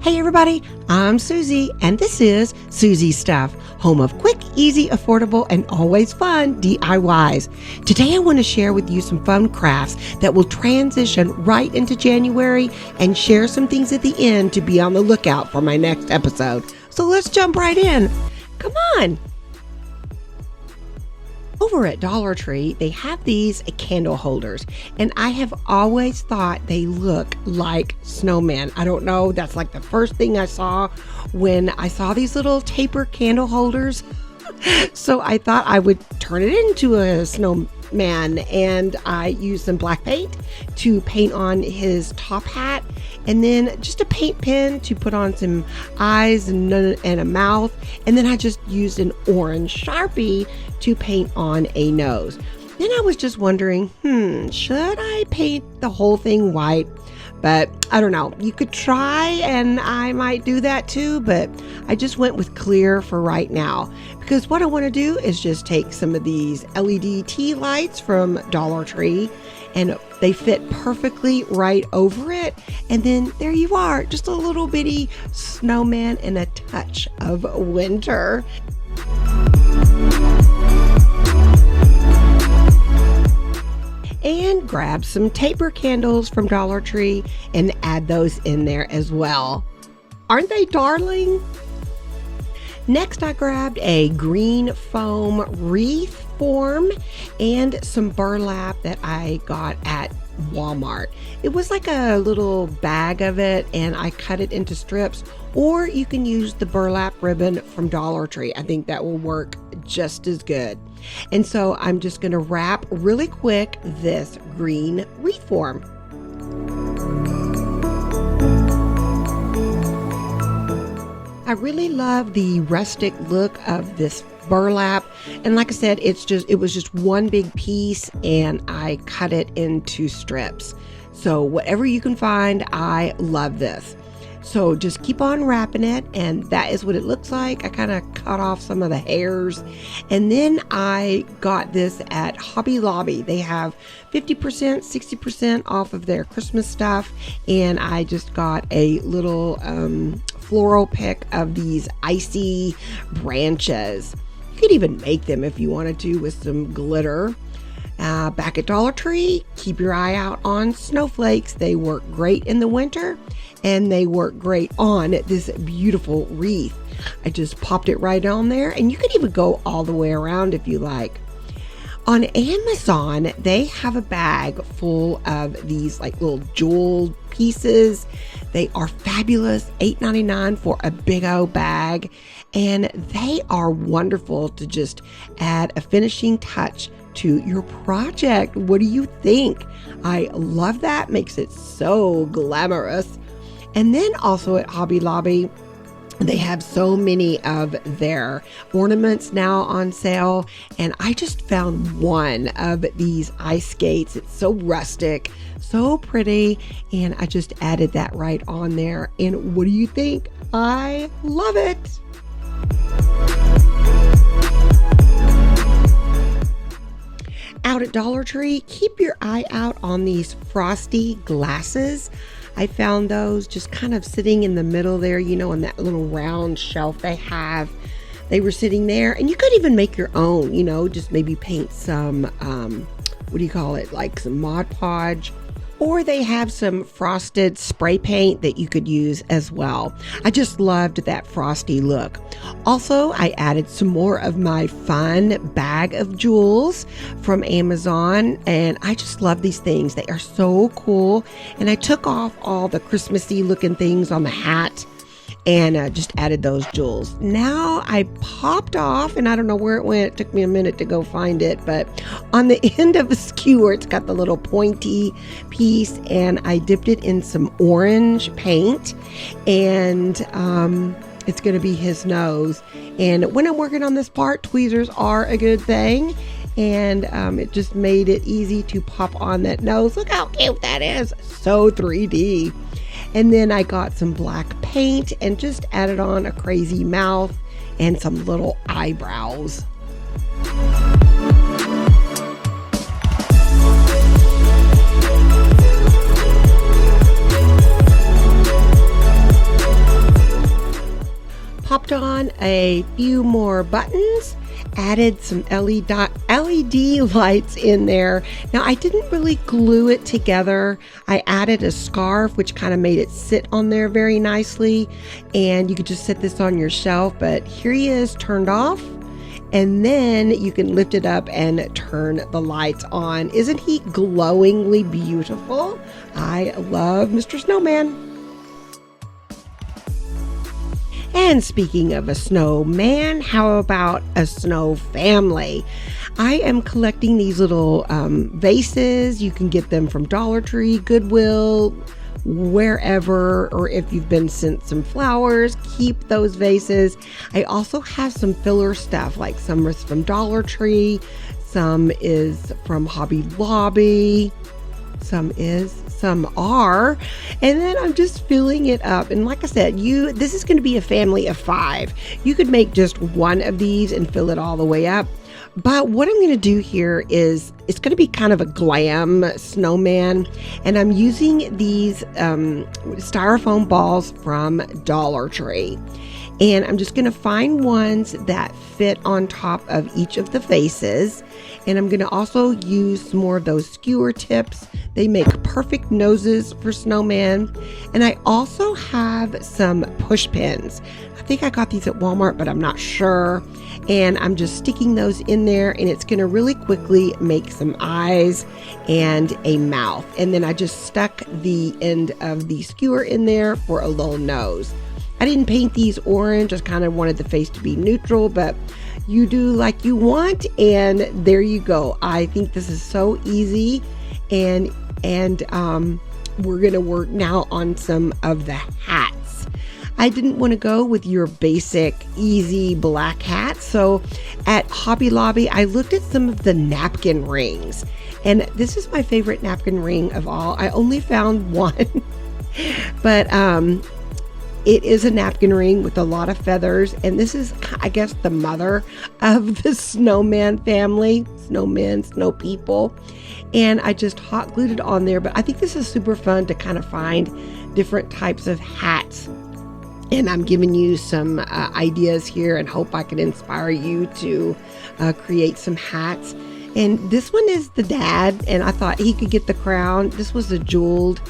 Hey everybody, I'm Susie, and this is Susie's Stuff, home of quick, easy, affordable, and always fun DIYs. Today I want to share with you some fun crafts that will transition right into January and share some things at the end to be on the lookout for my next episode. So let's jump right in. Come on. Over at Dollar Tree, they have these candle holders, and I have always thought they look like snowmen. I don't know, that's like the first thing I saw when I saw these little taper candle holders. So I thought I would turn it into a snowman, and I used some black paint to paint on his top hat, and then just a paint pen to put on some eyes and a mouth, and then I just used an orange Sharpie to paint on a nose. Then I was just wondering, should I paint the whole thing white? But I don't know, you could try, and I might do that too, but I just went with clear for right now, because what I want to do is just take some of these LED tea lights from Dollar Tree, and they fit perfectly right over it, and then there you are, just a little bitty snowman and a touch of winter. And grab some taper candles from Dollar Tree and add those in there as well. Aren't they darling? Next, I grabbed a green foam wreath form and some burlap that I got at Walmart. It was like a little bag of it, and I cut it into strips, or you can use the burlap ribbon from Dollar Tree. I think that will work just as good. And so I'm just going to wrap really quick this green wreath form. I really love the rustic look of this burlap, and like I said, it was just one big piece, and I cut it into strips. So whatever you can find, I love this. So just keep on wrapping it, and that is what it looks like. I kind of cut off some of the hairs, and then I got this at Hobby Lobby. They have 50%, 60% off of their Christmas stuff, and I just got a little floral pick of these icy branches. You could even make them if you wanted to with some glitter. Back at Dollar Tree, keep your eye out on snowflakes. They work great in the winter, and they work great on this beautiful wreath. I just popped it right on there, and you can even go all the way around if you like. On Amazon, they have a bag full of these like little jewel pieces. They are fabulous, $8.99 for a big old bag, and they are wonderful to just add a finishing touch to your project. What do you think? I love that. Makes it so glamorous. And then also at Hobby Lobby, they have so many of their ornaments now on sale, and I just found one of these ice skates. It's so rustic, so pretty, and I just added that right on there. And what do you think? I love it. Out at Dollar Tree, keep your eye out on these Frosty glasses. I found those just kind of sitting in the middle there, you know, on that little round shelf they have. They were sitting there, and you could even make your own, you know, just maybe paint some, like some Mod Podge. Or they have some frosted spray paint that you could use as well. I just loved that frosty look. Also, I added some more of my fun bag of jewels from Amazon, and I just love these things. They are so cool. And I took off all the Christmassy looking things on the hat and just added those jewels. Now I popped off, and I don't know where it went. It took me a minute to go find it, but on the end of the skewer, it's got the little pointy piece, and I dipped it in some orange paint, and it's going to be his nose. And when I'm working on this part, tweezers are a good thing, and it just made it easy to pop on that nose. Look how cute that is. So 3D. And then I got some black paint and just added on a crazy mouth and some little eyebrows. popped on a few more buttons, added some LED lights in there. Now, I didn't really glue it together. I added a scarf, which kind of made it sit on there very nicely. And you could just set this on your shelf, but here he is turned off. And then you can lift it up and turn the lights on. Isn't he glowingly beautiful? I love Mr. Snowman. And speaking of a snowman, how about a snow family? I am collecting these little vases. You can get them from Dollar Tree, Goodwill, wherever, or if you've been sent some flowers, keep those vases. I also have some filler stuff, like some is from Dollar Tree, some is from Hobby Lobby, some are, and then I'm just filling it up. And like I said, this is going to be a family of 5. You could make just one of these and fill it all the way up. But what I'm going to do here is, it's going to be kind of a glam snowman, and I'm using these styrofoam balls from Dollar Tree. And I'm just going to find ones that fit on top of each of the faces. And I'm going to also use more of those skewer tips. They make perfect noses for snowman. And I also have some push pins. I think I got these at Walmart, but I'm not sure. And I'm just sticking those in there, and it's going to really quickly make some eyes and a mouth. And then I just stuck the end of the skewer in there for a little nose. I didn't paint these orange. I kind of wanted the face to be neutral, but you do like you want, and there you go. I think this is so easy, and we're gonna work now on some of the hats. I didn't want to go with your basic easy black hat, so at Hobby Lobby I looked at some of the napkin rings, and this is my favorite napkin ring of all. I only found one, but it is a napkin ring with a lot of feathers, and this is, I guess, the mother of the snowman family, snowmen, snow people. And I just hot glued it on there, but I think this is super fun to kind of find different types of hats. And I'm giving you some ideas here, and hope I can inspire you to create some hats. And this one is the dad, and I thought he could get the crown. This was a jeweled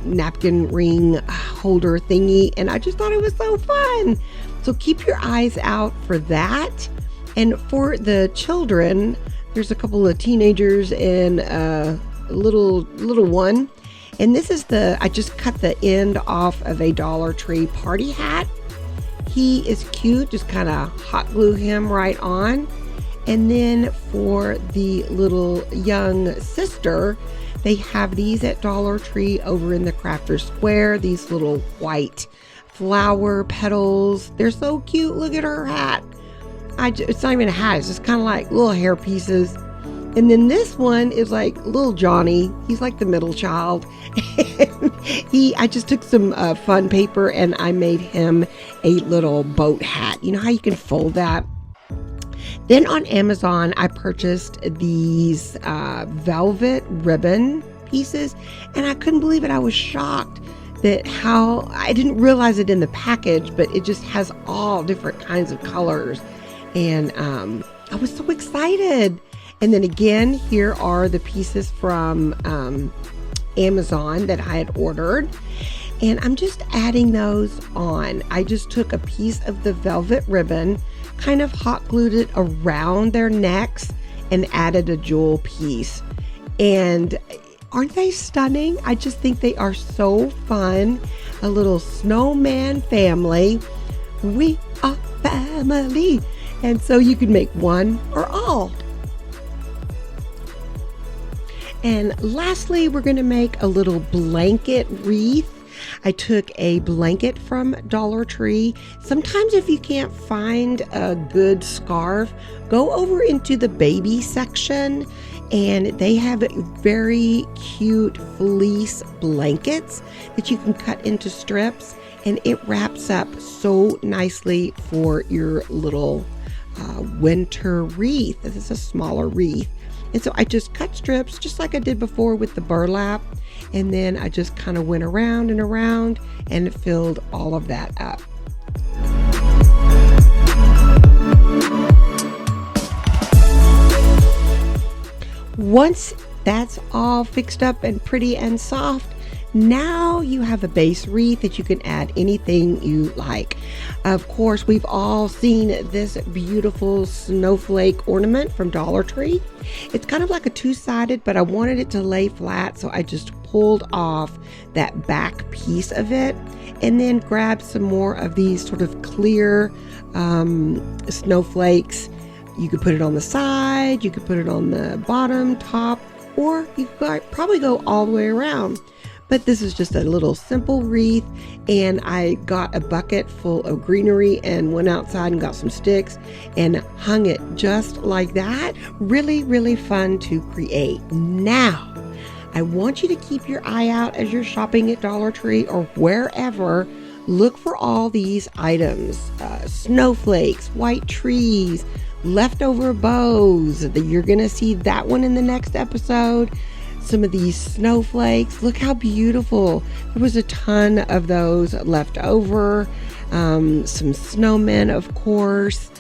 napkin ring holder thingy, and I just thought it was so fun. So keep your eyes out for that. And for the children, there's a couple of teenagers and a little one. And this is I just cut the end off of a Dollar Tree party hat. He is cute, just kind of hot glue him right on. And then for the little young sister, they have these at Dollar Tree over in the Crafter Square, these little white flower petals. They're so cute. Look at her hat. It's not even a hat. It's just kind of like little hair pieces. And then this one is like little Johnny. He's like the middle child. I just took some fun paper and I made him a little boat hat. You know how you can fold that? Then on Amazon, I purchased these velvet ribbon pieces, and I couldn't believe it. I was shocked that how I didn't realize it in the package, but it just has all different kinds of colors. And I was so excited. And then again, here are the pieces from Amazon that I had ordered. And I'm just adding those on. I just took a piece of the velvet ribbon, kind of hot glued it around their necks, and added a jewel piece. And aren't they stunning? I just think they are so fun. A little snowman family. We are family. And so you can make one or all. And lastly, we're going to make a little blanket wreath. I took a blanket from Dollar Tree. Sometimes if you can't find a good scarf, go over into the baby section, and they have very cute fleece blankets that you can cut into strips, and it wraps up so nicely for your little winter wreath. This is a smaller wreath. And so I just cut strips just like I did before with the burlap. And then I just kind of went around and around and filled all of that up. Once that's all fixed up and pretty and soft, now you have a base wreath that you can add anything you like. Of course, we've all seen this beautiful snowflake ornament from Dollar Tree. It's kind of like a two-sided, but I wanted it to lay flat, so I just pulled off that back piece of it and then grabbed some more of these sort of clear snowflakes. You could put it on the side, you could put it on the bottom, top, or you could probably go all the way around. But this is just a little simple wreath, and I got a bucket full of greenery and went outside and got some sticks and hung it just like that. Really, really fun to create. Now, I want you to keep your eye out as you're shopping at Dollar Tree or wherever. Look for all these items, snowflakes, white trees, leftover bows. You're going to see that one in the next episode. Some of these snowflakes, look how beautiful. There was a ton of those left over. Some snowmen, of course.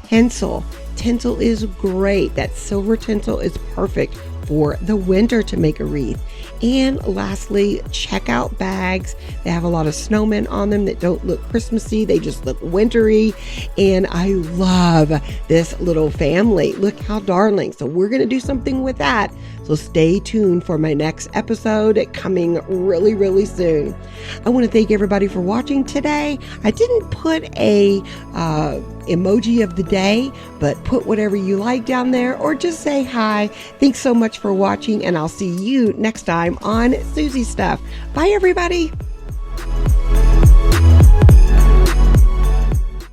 Tinsel is great. That silver tinsel is perfect for the winter to make a wreath. And lastly, check out bags. They have a lot of snowmen on them that don't look Christmassy. They just look wintry. And I love this little family. Look how darling. So we're going to do something with that. So stay tuned for my next episode coming really, really soon. I want to thank everybody for watching today. I didn't put a emoji of the day, but put whatever you like down there or just say hi. Thanks so much for watching, and I'll see you next time on Susie Stuff. Bye, everybody.